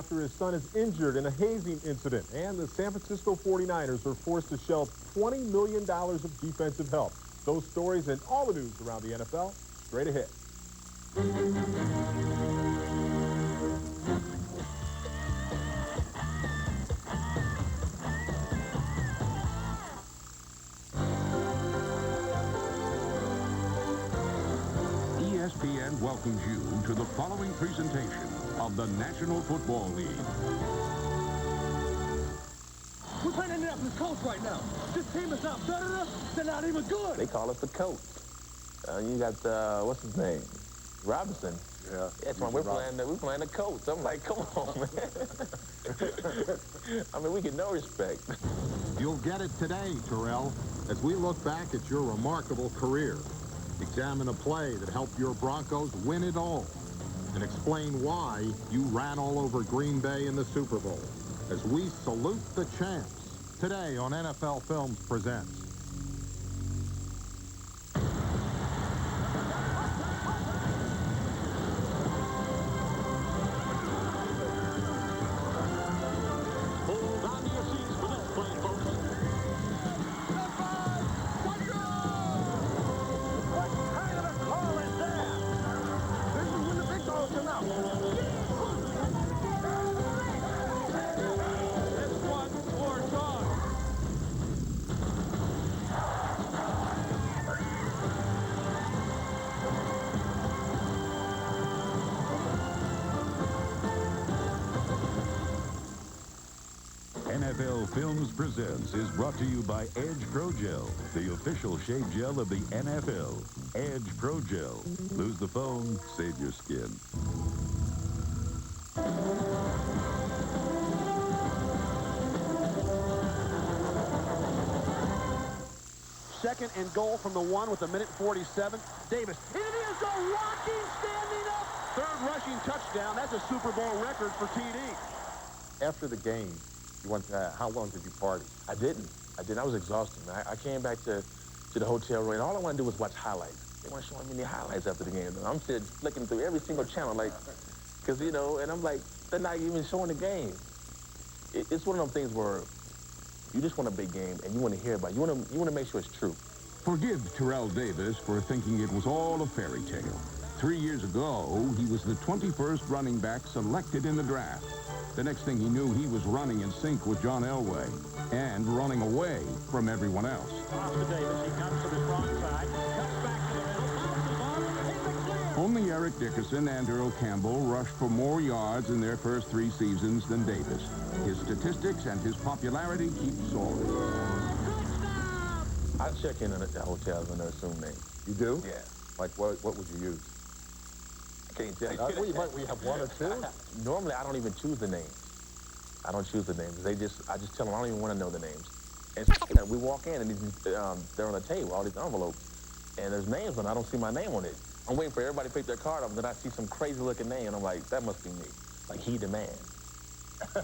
after his son is injured in a hazing incident. And the San Francisco 49ers are forced to shell $20 million of defensive help. Those stories and all the news around the NFL, straight ahead. ESPN welcomes you to the following presentation of the National Football League. We're playing Indianapolis Colts right now. This team is not better enough. They're not even good. They call us the Colts. You got, what's his name? Robinson. Yeah. That's why we're playing the Colts. I'm like, come on, man. I mean, we get no respect. You'll get it today, Terrell, as we look back at your remarkable career. Examine a play that helped your Broncos win it all, and explain why you ran all over Green Bay in the Super Bowl, as we salute the champs. Today on NFL Films Presents. Hold on to your seats for this play, folks. What kind of a call is that? This is when the big dogs come out. This one for John. NFL Films Presents is brought to you by Edge Pro Gel, the official shave gel of the NFL. Edge Pro Gel. Lose the phone, save your skin. Second and goal from the 1 with 1:47. Davis in the end zone, walking, standing up. Third rushing touchdown. That's a Super Bowl record for TD. After the game, you went to, how long did you party? I didn't. I was exhausted, man. I came back to the hotel room, and all I want to do was watch highlights. They weren't showing me any highlights after the game. And I'm sitting flicking through every single channel, like, because, you know, and I'm like, they're not even showing the game. It's one of those things where you just want a big game, and you want to hear about it. You want to make sure it's true. Forgive Terrell Davis for thinking it was all a fairy tale. 3 years ago, he was the 21st running back selected in the draft. The next thing he knew, he was running in sync with John Elway and running away from everyone else. Off to Davis. He comes to the strong side. Cuts back to the middle. Bounces the ball. It's a clear. Only Eric Dickerson and Earl Campbell rushed for more yards in their first 3 seasons than Davis. His statistics and his popularity keep soaring. I check in at the hotels and assume names. You do? Yeah. Like, what would you use? I can't tell you. We have one or two? Normally, I don't even choose the names. I don't choose the names. I just tell them I don't even want to know the names. And we walk in, and they're on the table, all these envelopes, and there's names on it. I don't see my name on it. I'm waiting for everybody to pick their card up, and then I see some crazy-looking name, and I'm like, that must be me. Like, He Demand.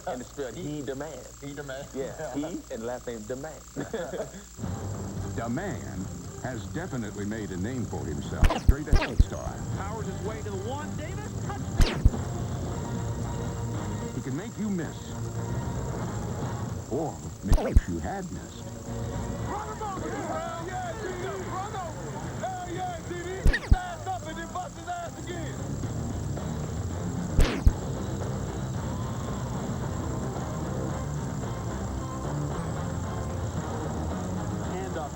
And it's spelled He Demand. He Demand? Yeah, He, and last name Demand. Demand has definitely made a name for himself. Straight ahead star. Powers his way to the 1. Davis, touchdown. He can make you miss. Or make you had missed. Run him over. Hell yeah, TD. Run over. Hell yeah, TD. Fast up and then bust his ass again.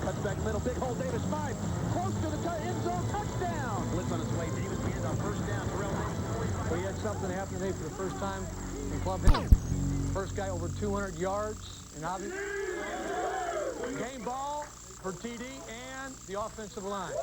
Cuts back middle, big hole, Davis 5. Close to the end zone, touchdown. Blitz on his way, Davis hands on first down, Terrell Davis. We had something happen today for the first time in club history. First guy over 200 yards in obvious. Game ball for TD and the offensive line.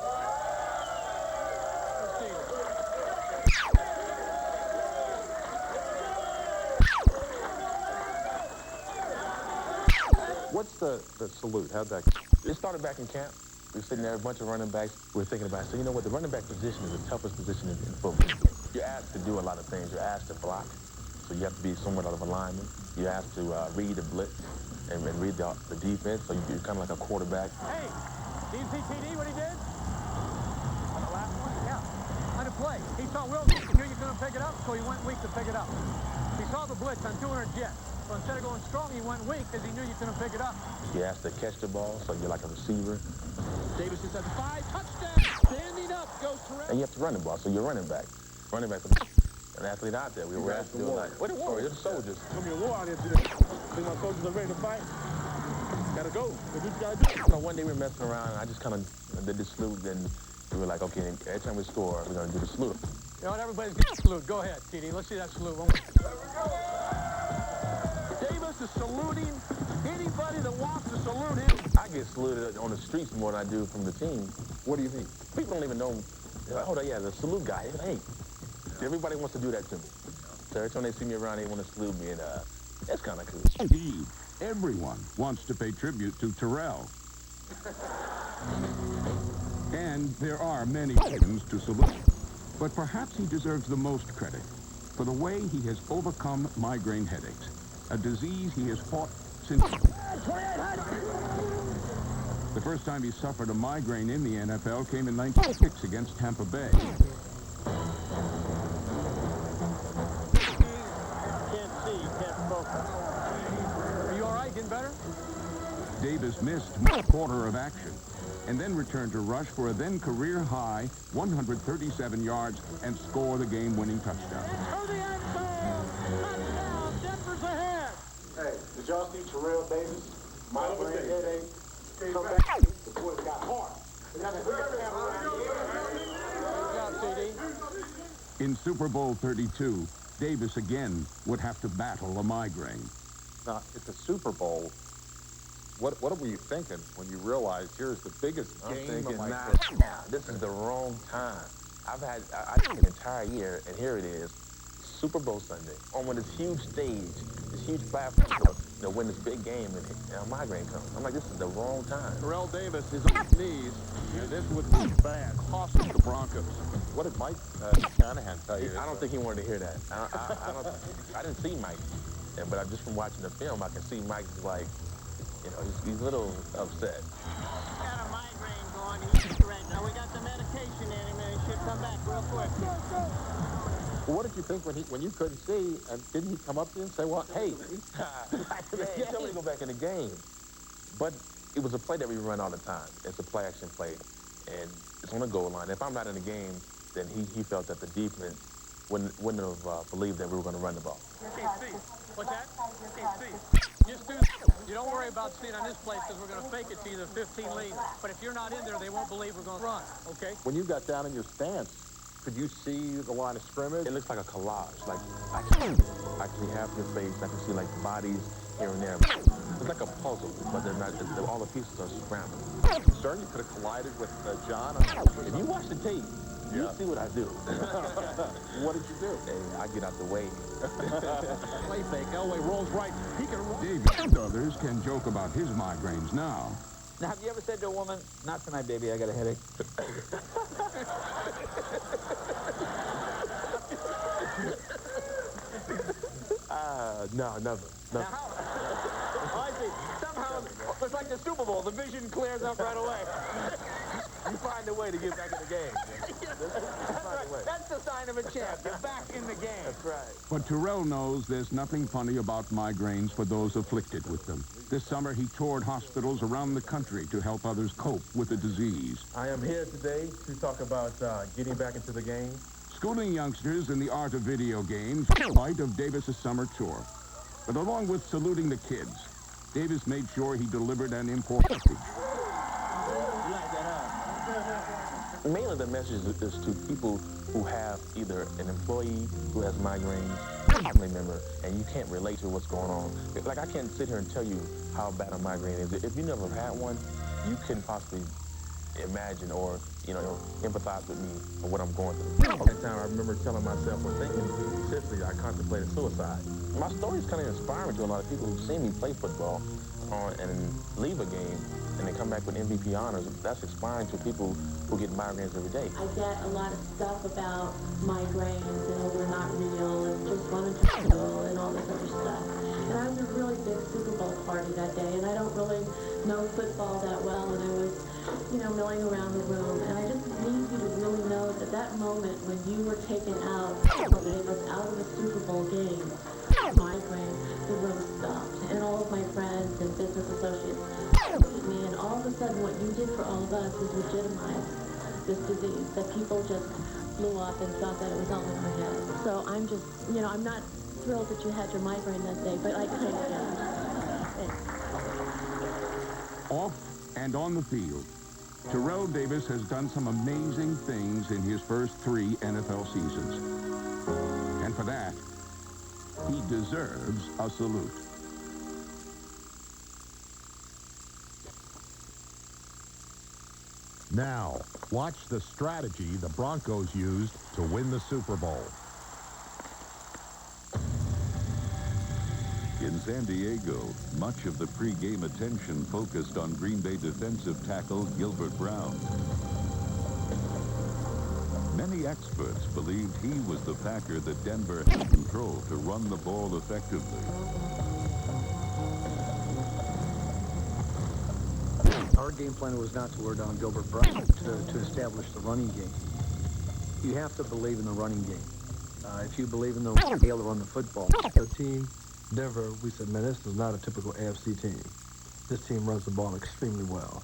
What's the salute? How'd that... It started back in camp. We were sitting there, a bunch of running backs. We were thinking about it. So you know what? The running back position is the toughest position in football. You're asked to do a lot of things. You're asked to block. So you have to be somewhat of a lineman. You're asked to read the blitz and read the defense. So you're kind of like a quarterback. Hey, do you see TD what he did? On the last one? Yeah. play. He saw Wilson. He knew you couldn't pick it up, so he went weak to pick it up. He saw the blitz on 200 jet. So instead of going strong, he went weak because he knew you couldn't pick it up. You asked to catch the ball, so you're like a receiver. Davis is at the 5. Touchdown. Standing up goes Terrell. And you have to run the ball, so you're running back. Running back for an athlete out there. We were actually doing like, what a war, it's soldiers. It's going to be a war out here today. Think my soldiers are ready to fight? Gotta go. What you gotta do? You know, one day we were messing around, and I just kind of did the salute, and we were like, okay, every time we score, we're going to do the salute. You know what? Everybody's getting a salute. Go ahead, TD. Let's see that salute. Davis is saluting anybody that wants to salute him. I get saluted on the streets more than I do from the team. What do you mean? People don't even know. They're like, oh, yeah, the salute guy. Hey, everybody wants to do that to me. So every time they see me around, they want to salute me, and that's kind of cool. Indeed, everyone wants to pay tribute to Terrell. And there are many reasons to salute. But perhaps he deserves the most credit for the way he has overcome migraine headaches, a disease he has fought since. The first time he suffered a migraine in the NFL came in 1996 against Tampa Bay. Can't see, can't focus. Are you all right? Getting better? Davis missed a quarter of action and then returned to rush for a then career-high 137 yards and score the game-winning touchdown. To the end zone. Touchdown. Denver's ahead. Hey, did y'all see Terrell Davis? Migraine headache. Come back. The boy got hard. Good job, TD. In Super Bowl 32, Davis again would have to battle a migraine. Now, it's a Super Bowl. What were you thinking when you realized here's the biggest I'm game thinking, of my nah, career? this is the wrong time. I took an entire year, and here it is, Super Bowl Sunday, on this huge stage, this huge platform, you know, win this big game, and a migraine comes. I'm like, this is the wrong time. Terrell Davis is on his knees, and this would be bad. Costing the Broncos. What did Mike Shanahan tell you? I don't think he wanted to hear that. I didn't see Mike, but just from watching the film, I can see Mike's like, you know, he's a little upset. Got a migraine going. He's right now. We got the medication in him, and he should come back real quick. Well, what did you think when you couldn't see, and didn't he come up to you and say, well, hey, Yeah, tell me to go back in the game. But it was a play that we run all the time. It's a play-action play, and it's on the goal line. If I'm not in the game, then he felt that the defense wouldn't have believed that we were going to run the ball. You can't see. What's that? You can't see. You don't worry about seeing on this play because we're going to fake it to you, the 15 lead. But if you're not in there, they won't believe we're going to run, okay? when you got down in your stance, could you see the line of scrimmage? It looks like a collage. Like, I can actually have your face. I can see, like, bodies here and there. It's like a puzzle, but they're not. All the pieces are scrambled. I'm concerned you could have collided with John. If you watch the tape, you see what I do. What did you do? Hey, I get out the way. Play fake. Elway rolls right. He can roll. Davis and others can joke about his migraines now. Now, have you ever said to a woman, not tonight, baby, I got a headache? No, never. Now, oh, I see. Somehow, it's like the Super Bowl. The vision clears up right away. You find a way to get back in the game. That's the sign of a champ. You're back in the game. That's right. But Terrell knows there's nothing funny about migraines for those afflicted with them. This summer, he toured hospitals around the country to help others cope with the disease. I am here today to talk about getting back into the game. Schooling youngsters in the art of video games, part of Davis's summer tour. But along with saluting the kids, Davis made sure he delivered an important message. Mainly the message is to people who have either an employee who has migraines, a family member, and you can't relate to what's going on. Like, I can't sit here and tell you how bad a migraine is. If you never had one, you couldn't possibly imagine or, you know, empathize with me or what I'm going through. At that time, I remember telling myself, or thinking, seriously, I contemplated suicide. My story is kind of inspiring to a lot of people who've seen me play football and leave a game and then come back with MVP honors. That's inspiring to people who get migraines every day. I get a lot of stuff about migraines and they're not real and just wanted to chill and all this other stuff. And I was a really big Super Bowl party that day, and I don't really know football that well, and I was, you know, milling around the room, and I just need you to really know that that moment when you were taken out, when it was out of the Super Bowl game, migraine, the room stopped. And all of my friends and business associates looked at me, and all of a sudden what you did for all of us was legitimize this disease that people just blew up and thought that it was all in my head. So I'm just, you know, I'm not thrilled that you had your migraine that day, but I kind of am. Thanks. Off and on the field, Terrell Davis has done some amazing things in his first 3 NFL seasons. And for that, he deserves a salute. Now, watch the strategy the Broncos used to win the Super Bowl. In San Diego, much of the pregame attention focused on Green Bay defensive tackle Gilbert Brown. Many experts believed he was the Packer that Denver had control to run the ball effectively. Our game plan was not to wear down Gilbert Brown, to establish the running game. You have to believe in the running game. If you believe in the be able to run the football. The team, Denver, we said, man, this is not a typical AFC team. This team runs the ball extremely well.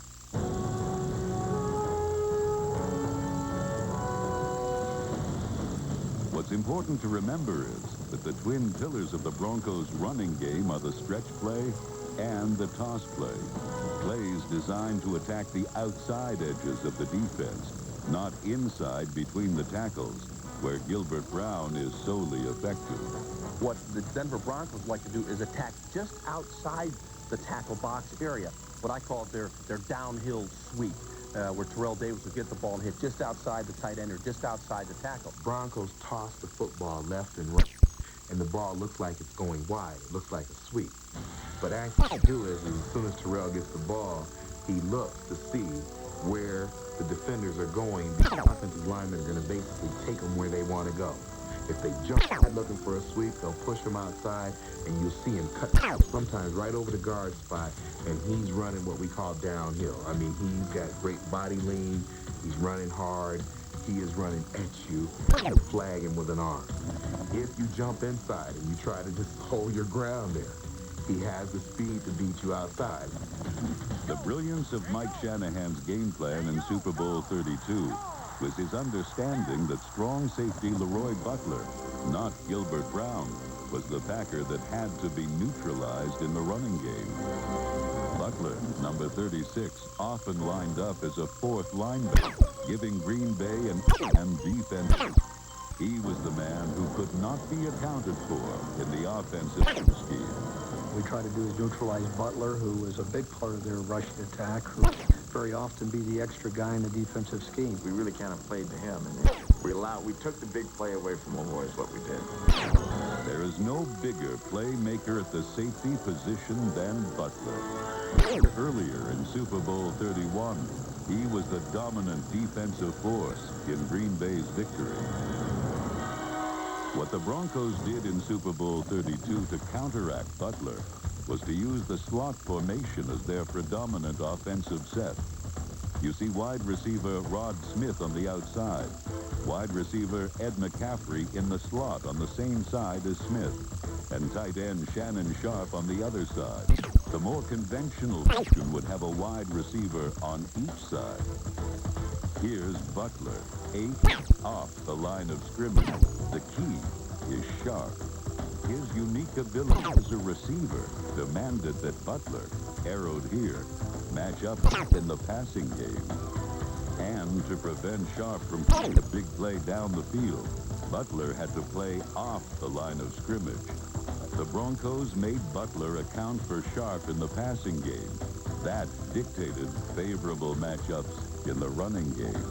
What's important to remember is that the twin pillars of the Broncos' running game are the stretch play and the toss play. Plays designed to attack the outside edges of the defense, not inside between the tackles, where Gilbert Brown is solely effective. What the Denver Broncos like to do is attack just outside the tackle box area, what I call their downhill sweep, where Terrell Davis would get the ball and hit just outside the tight end or just outside the tackle. Broncos toss the football left and right, and the ball looks like it's going wide. It looks like a sweep. But actually what you do is as soon as Terrell gets the ball, he looks to see where the defenders are going. The offensive linemen are going to basically take them where they want to go. If they jump out looking for a sweep, they'll push him outside, and you'll see him cut sometimes right over the guard spot, and he's running what we call downhill. I mean, he's got great body lean. He's running hard. He is running at you, flag him with an arm. If you jump inside and you try to just hold your ground there, he has the speed to beat you outside. The brilliance of Mike Shanahan's game plan in Super Bowl 32 was his understanding that strong safety Leroy Butler, not Gilbert Brown, was the Packer that had to be neutralized in the running game. Butler, number 36, often lined up as a fourth linebacker, giving Green Bay an defense. He was the man who could not be accounted for in the offensive scheme. What we try to do is neutralize Butler, who is a big part of their rushing attack, who very often be the extra guy in the defensive scheme. We really kind of played to him, and we took the big play away from Leroy is what we did. There is no bigger playmaker at the safety position than Butler. Earlier in Super Bowl 31, he was the dominant defensive force in Green Bay's victory. What the Broncos did in Super Bowl 32 to counteract Butler was to use the slot formation as their predominant offensive set. You see wide receiver Rod Smith on the outside, wide receiver Ed McCaffrey in the slot on the same side as Smith, and tight end Shannon Sharp on the other side. The more conventional version would have a wide receiver on each side. Here's Butler, 8 off the line of scrimmage. The key is Sharp. His unique ability as a receiver demanded that Butler, arrowed here, match up in the passing game. And to prevent Sharp from playing a big play down the field, Butler had to play off the line of scrimmage. The Broncos made Butler account for Sharp in the passing game. That dictated favorable matchups in the running game.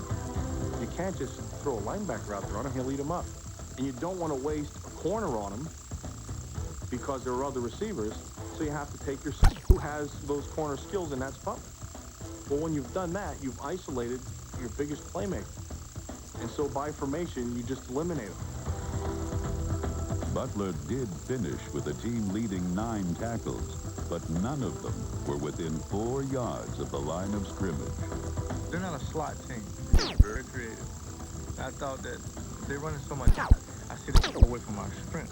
You can't just throw a linebacker out there on him. He'll eat him up. And you don't want to waste a corner on him because there are other receivers. So you have to take your who has those corner skills in that spot. Well, when you've done that, you've isolated your biggest playmaker. And so by formation, you just eliminate him. Butler did finish with the team leading 9 tackles, but none of them were within 4 yards of the line of scrimmage. They're not a slot team. They're very creative. I thought that they're running so much, I see them away from our sprint.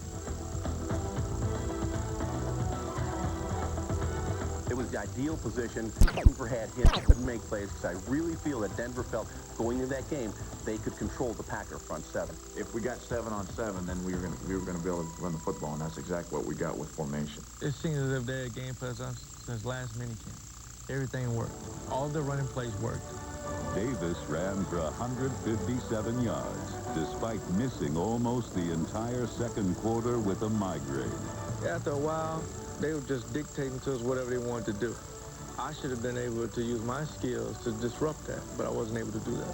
It was the ideal position. Denver had him, couldn't make plays, because I really feel that Denver felt going into that game they could control the Packer front 7. If we got 7-on-7, then we were going to be able to run the football, and that's exactly what we got with formation. It seems as if they had game plan since last minicamp. Everything worked. All the running plays worked. Davis ran for 157 yards, despite missing almost the entire second quarter with a migraine. After a while, they were just dictating to us whatever they wanted to do. I should have been able to use my skills to disrupt that, but I wasn't able to do that.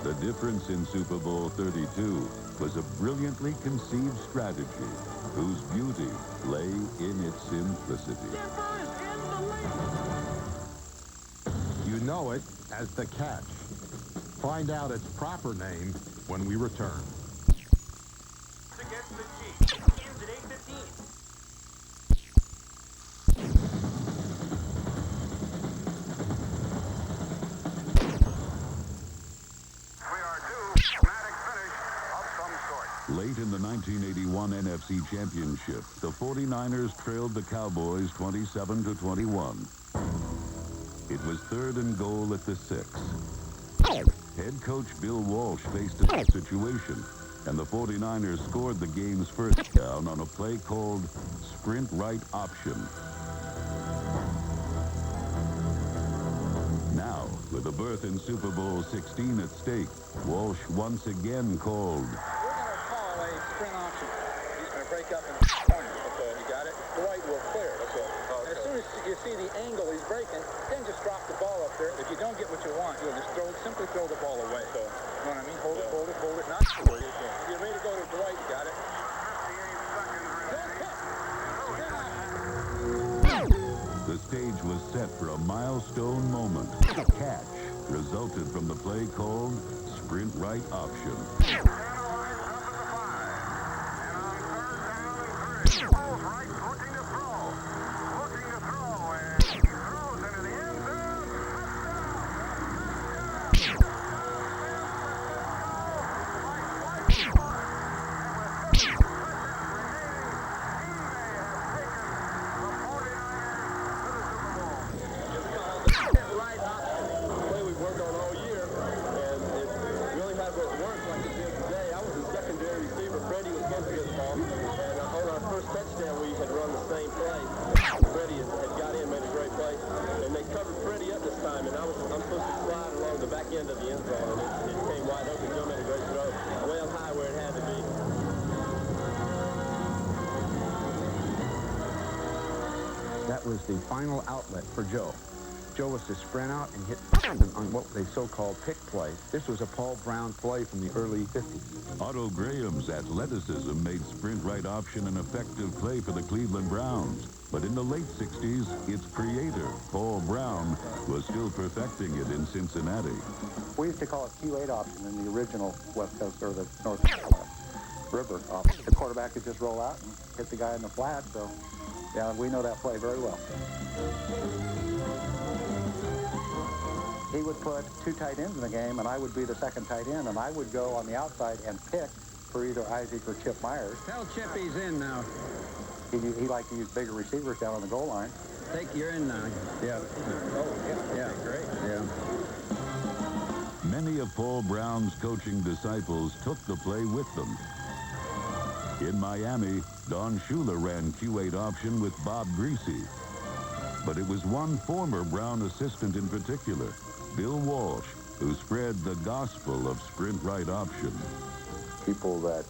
The difference in Super Bowl 32 was a brilliantly conceived strategy whose beauty lay in its simplicity. You know it as the catch. Find out its proper name when we return. Against the Chiefs. Ends at 8:15. Late in the 1981 NFC Championship, the 49ers trailed the Cowboys 27-21. It was 3rd and goal at the 6. Head coach Bill Walsh faced a situation, and the 49ers scored the game's first down on a play called sprint right option. Now, with a berth in Super Bowl 16 at stake, Walsh once again called sprint option. He's going to break up in the corner. Okay, you got it? Dwight will clear it. Okay. As soon as you see the angle he's breaking, then just drop the ball up there. If you don't get what you want, you'll just simply throw the ball away. Okay. You know what I mean? Hold it, not hold it. If you're ready to go to Dwight, you got it? The stage was set for a milestone moment. A catch resulted from the play called sprint right option. That was the final outlet for Joe. Joe was to sprint out and hit on what they so-called pick play. This was a Paul Brown play from the early 50s. Otto Graham's athleticism made sprint right option an effective play for the Cleveland Browns. But in the late 60s, its creator, Paul Brown, was still perfecting it in Cincinnati. We used to call it Q8 option in the original West Coast or the North River option. The quarterback could just roll out and hit the guy in the flat, so yeah, we know that play very well. He would put 2 tight ends in the game, and I would be the second tight end, and I would go on the outside and pick for either Isaac or Chip Myers. Tell Chip he's in now. He liked to use bigger receivers down on the goal line. You're in now. Yeah. Oh, yeah. Okay, great. Yeah. Many of Paul Brown's coaching disciples took the play with them. In Miami, Don Shula ran Q8 option with Bob Greasy. But it was one former Brown assistant in particular, Bill Walsh, who spread the gospel of sprint right option. People that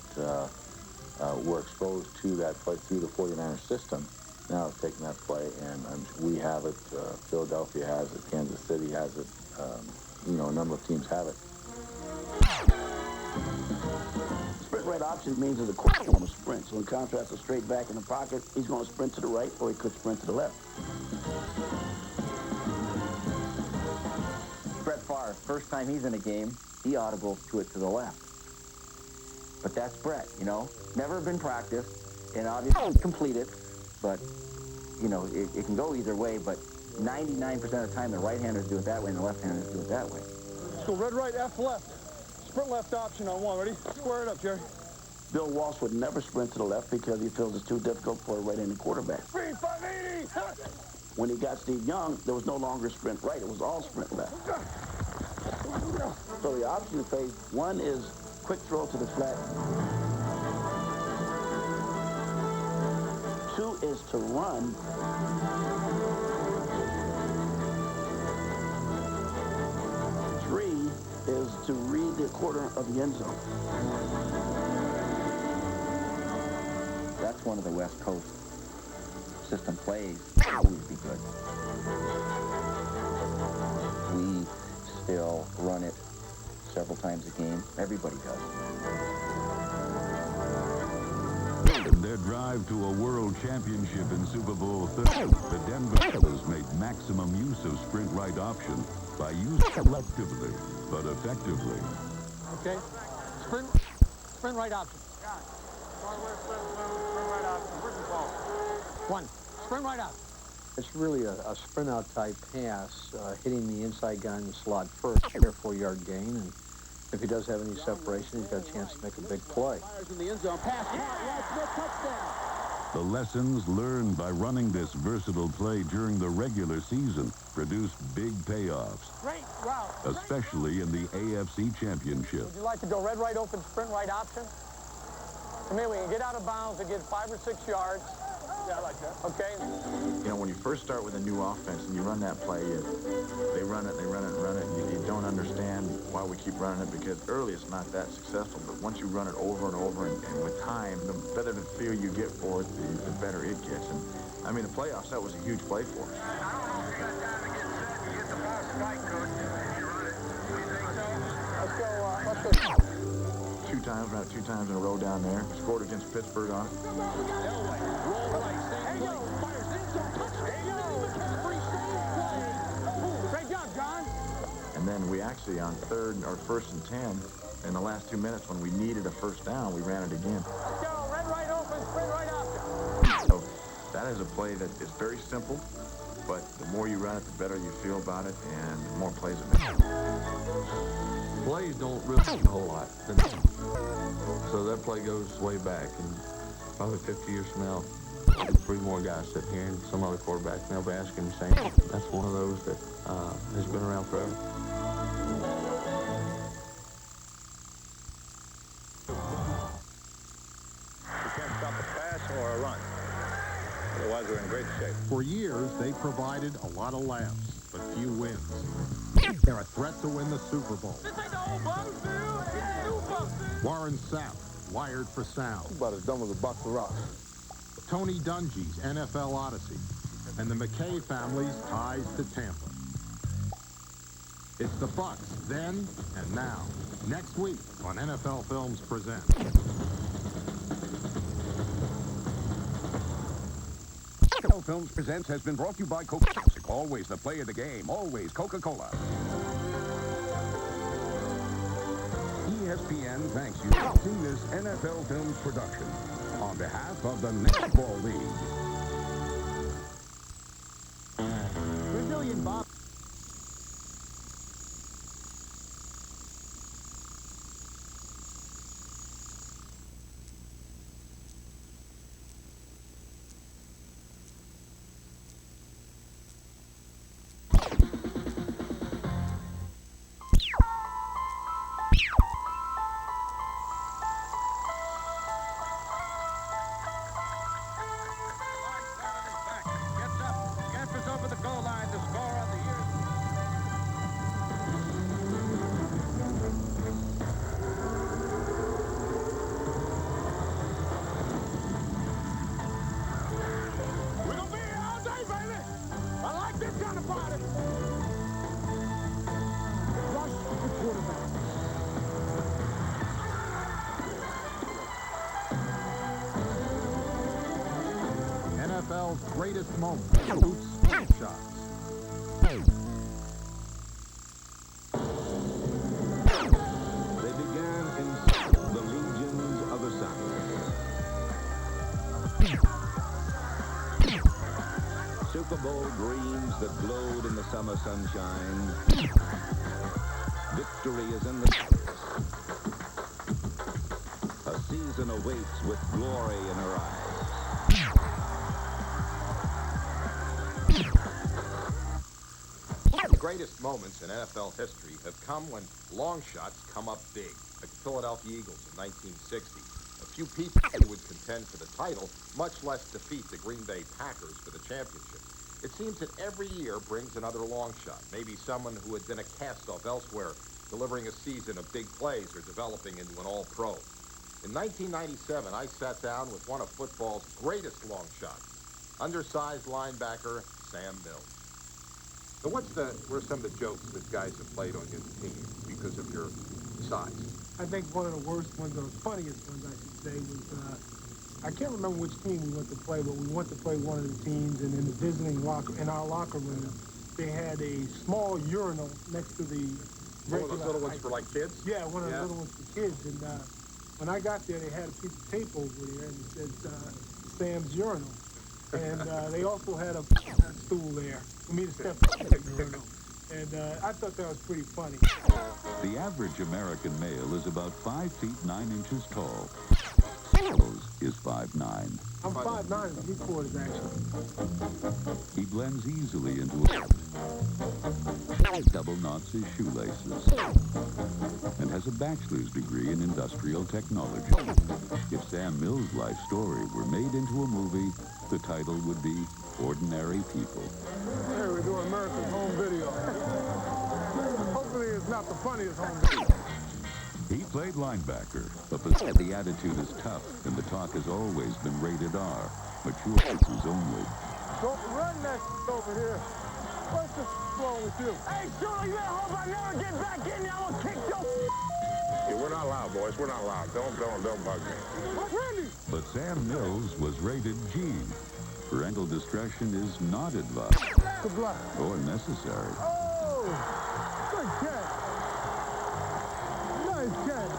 were exposed to that play through the 49ers system now have taken that play, and we have it, Philadelphia has it, Kansas City has it, a number of teams have it. Sprint right option means that the quarterback is going to sprint. So in contrast to straight back in the pocket, he's going to sprint to the right or he could sprint to the left. Brett Favre, first time he's in a game, he ought to go to it to the left. But that's Brett, you know. Never been practiced, and obviously completed, but, you know, it can go either way, but 99% of the time the right-handers do it that way and the left-handers do it that way. Let's go red right, F left. Sprint left option on one. Ready? Square it up, Jerry. Bill Walsh would never sprint to the left because he feels it's too difficult for a right-handed quarterback. Speed 580! When he got Steve Young, there was no longer sprint right. It was all sprint left. So the option phase, one is quick throw to the flat. Two is to run. Three is to read the quarter of the end zone. That's one of the West Coast system plays. Always be good. We still run it several times a game. Everybody does. In their drive to a world championship in Super Bowl 30, the Denver Broncos made maximum use of sprint right option by using selectively but effectively. Okay. Sprint right option. One. Sprint right out. It's really a sprint out type pass, hitting the inside guy in the slot first, 4-yard gain, and if he does have any separation, he's got a chance to make a big play. In the end zone, pass, Smith, touchdown. The lessons learned by running this versatile play during the regular season produced big payoffs, Great route. especially in the AFC Championship. Would you like to go red right open, sprint right option? Come here, we can get out of bounds and get 5 or 6 yards. Yeah, I like that. Okay. You know, when you first start with a new offense and you run that play, they run it, and you don't understand why we keep running it, because early it's not that successful, but once you run it over and over, and with time, the better the feel you get for it, the better it gets. And I mean, the playoffs, that was a huge play for us. Let's go. Ran it 2 times in a row down there. Scored against Pittsburgh on it. Great job, John. And then we actually, on 1st and 10, in the last 2 minutes when we needed a first down, we ran it again. Let's go. Red right open, sprint right option. So that is a play that is very simple, but the more you run it, the better you feel about it, and the more plays it makes. Plays don't really mean a whole lot. So that play goes way back, and probably 50 years from now, 3 more guys sitting here, and some other quarterback, and they'll be asking the same. That's one of those that has been around forever. We can't stop a pass or a run. Otherwise, we're in great shape. For years, they provided a lot of laughs, but few wins. They're a threat to win the Super Bowl. Warren Sapp, Wired for Sound. About as dumb as a box of rocks. Tony Dungy's NFL Odyssey, and the McKay family's ties to Tampa. It's the Bucks then and now. Next week on NFL Films Presents. NFL Films Presents has been brought to you by Coca-Cola. Always the play of the game. Always Coca-Cola. ESPN thanks you for watching this NFL Films production on behalf of the Netball League. Brazilian Bob. NFL's greatest moments, boots, shots. They began in the legions rainbow dreams that glowed in the summer sunshine. Victory is in the A season awaits with glory in her eyes. The greatest moments in NFL history have come when long shots come up big, like the Philadelphia Eagles in 1960. A few people would contend for the title, much less defeat the Green Bay Packers for the championship. It seems that every year brings another long shot, maybe someone who had been a cast-off elsewhere, delivering a season of big plays or developing into an all-pro. In 1997, I sat down with one of football's greatest long shots, undersized linebacker Sam Mills. So what are some of the jokes that guys have played on your team because of your size? I think one of the worst ones, or funniest ones, I should say, was, I can't remember which team we went to play, but we went to play one of the teams, and in the visiting locker, in our locker room, they had a small urinal next to the One of those little ones for, like, kids? Yeah, one of the little ones for kids, and when I got there, they had a piece of tape over there, and it said, Sam's urinal. And they also had a stool there for me to step on the urinal. And I thought that was pretty funny. The average American male is about 5 feet 9 inches tall. Mills is 5'9". I'm 5'9" and 3/4, actually. He blends easily into a double knots his shoelaces and has a bachelor's degree in industrial technology. If Sam Mills' life story were made into a movie, the title would be Ordinary People. Hey, we're doing America's home video. Hopefully it's not the funniest home video. He played linebacker, but the attitude is tough, and the talk has always been rated R, mature cases only. Don't run that over here. What's wrong with you? Hey, Shooter, you better hope I never get back in there. I'm gonna kick your Yeah, we're not allowed, boys. We're not allowed. Don't bug me. Randy! But Sam Mills was rated G. Parental discretion is not advised or necessary. Oh, good catch. Nice catch.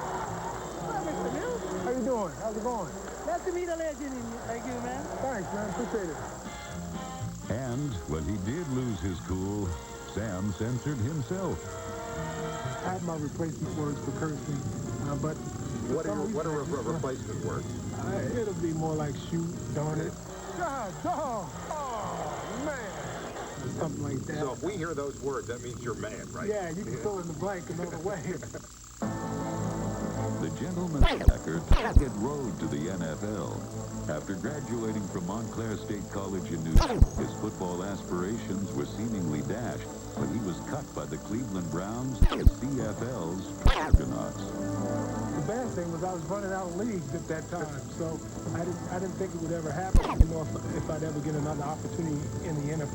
Hi, Mr. Mills. How you doing? How's it going? Nice to meet a legend like you, man. Thanks, man. Appreciate it. And when he did lose his cool, Sam censored himself. I had my replacement words for cursing, but... What are replacement words? It'll be more like shoot, darn it. God, dog! Oh, man! Something like that. So if we hear those words, that means you're mad, right? Yeah, you can fill in the blank another way. The gentleman linebacker took road to the NFL. After graduating from Montclair State College in New York, his football aspirations were seemingly dashed, but he was cut by the Cleveland Browns as CFL's Argonauts. The bad thing was I was running out of leagues at that time, so I didn't think it would ever happen. I didn't know if I'd ever get another opportunity in the NFL.